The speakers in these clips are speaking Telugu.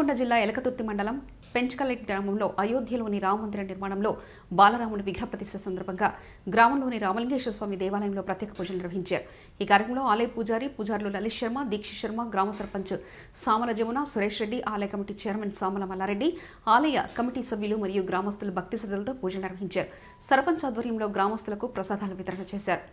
నల్గొండ జిల్లా ఎలకతుర్తి మండలం పెంచకలెట్ గ్రామంలో అయోధ్యలోని రామ మందిర నిర్మాణంలో బాలరాముడి విగ్రహ ప్రతిష్ఠ సందర్భంగా గ్రామంలోని రామలింగేశ్వర స్వామి దేవాలయంలో ప్రత్యేక పూజలు నిర్వహించారు. ఈ కార్యక్రమంలో ఆలయ పూజారులు లలిత్ శర్మ, దీక్షిత్ శర్మ, గ్రామ సర్పంచ్ సామల జమున, సురేష్ రెడ్డి, ఆలయ కమిటీ చైర్మన్ సామల మల్లారెడ్డి, ఆలయ కమిటీ సభ్యులు మరియు గ్రామస్తులు భక్తి శ్రద్ధలతో పూజలు నిర్వహించారు. సర్పంచ్ ఆధ్వర్యంలో గ్రామస్తులకు ప్రసాదాలు వితరణ చేశారు.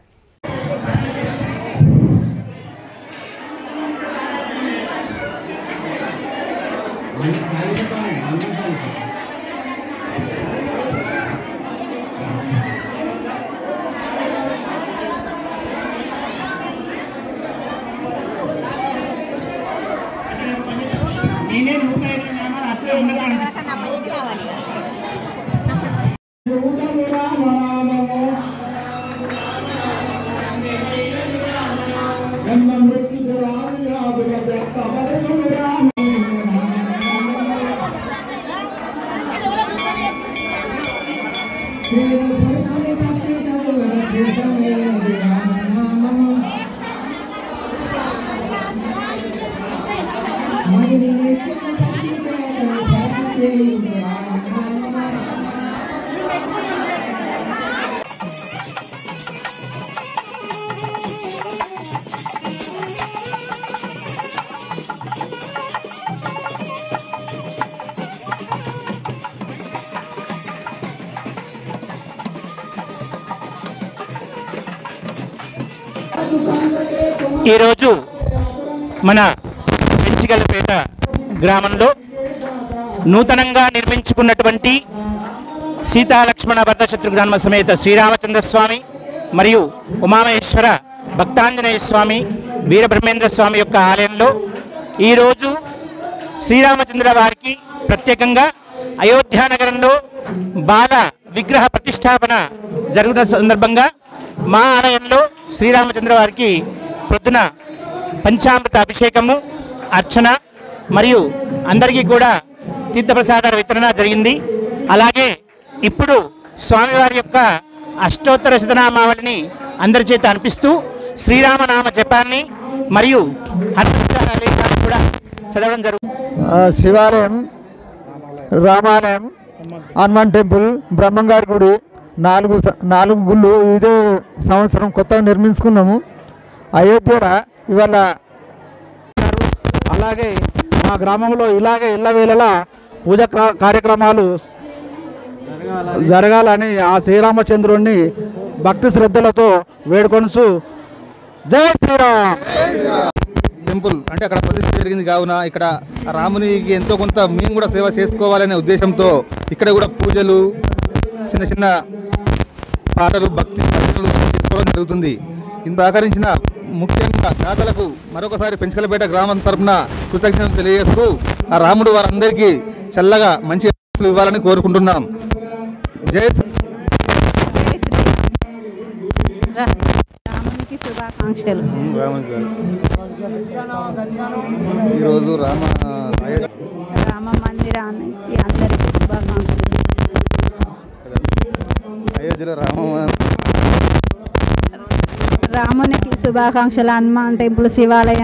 ఈరోజు మన పెంచిగలపేట గ్రామంలో నూతనంగా నిర్మించుకున్నటువంటి సీతాలక్ష్మణ భరతశత్రుఘ్న సమేత శ్రీరామచంద్రస్వామి మరియు ఉమామహేశ్వర భక్తాంజనేయ స్వామి వీరబ్రహ్మేంద్ర స్వామి యొక్క ఆలయంలో ఈరోజు శ్రీరామచంద్ర వారికి ప్రత్యేకంగా అయోధ్య నగరంలో బాల విగ్రహ ప్రతిష్టాపన జరుగుతున్న సందర్భంగా మా ఆలయంలో శ్రీరామచంద్ర వారికి పొద్దున పంచామృత అభిషేకము, అర్చన మరియు అందరికీ కూడా తీర్థప్రసాదాల వితరణ జరిగింది. అలాగే ఇప్పుడు స్వామివారి యొక్క అష్టోత్తర శతనామావళిని అందరి చేత అనిపిస్తూ శ్రీరామనామ జపాన్ని మరియు హనుమంతుడి కూడా చదవడం జరుగుతుంది. శివాలయం, రామాలయం, హనుమాన్ టెంపుల్, బ్రహ్మంగారి గుడి, నాలుగు గుళ్ళు ఇదే సంవత్సరం కొత్తగా నిర్మించుకున్నాము. అయోధ్య ఇవాళ అలాగే మా గ్రామంలో ఇలాగే ఇళ్ళవేళలా పూజ కార్యక్రమాలు జరగాలని ఆ శ్రీరామచంద్రుడిని భక్తి శ్రద్ధలతో వేడుకొనుచు జై శ్రీరామ్. టెంపుల్ అంటే అక్కడ ప్రతిష్ఠ జరిగింది కావున ఇక్కడ రామునికి ఎంతో కొంత మేము కూడా సేవ చేసుకోవాలనే ఉద్దేశంతో ఇక్కడ కూడా పూజలు, చిన్న చిన్న పాటలు, భక్తి చేసుకోవడం జరుగుతుంది. ఇంత సహకరించిన ముఖ్యంగా దాతలకు మరొకసారి పెంచకలపేట గ్రామం తరఫున కృతజ్ఞతలు తెలియజేస్తూ ఆ రాముడు వారందరికీ చల్లగా మంచి ఆశీస్సులు ఇవ్వాలని కోరుకుంటున్నాం. జై రామునికి శుభాకాంక్షలు. ఈరోజు రామ మందిరానికి అందరికీ శుభాకాంక్షలు. అయోధ్యలో రామునికి శుభాకాంక్షలు. హనుమాన్ టెంపుల్, శివాలయం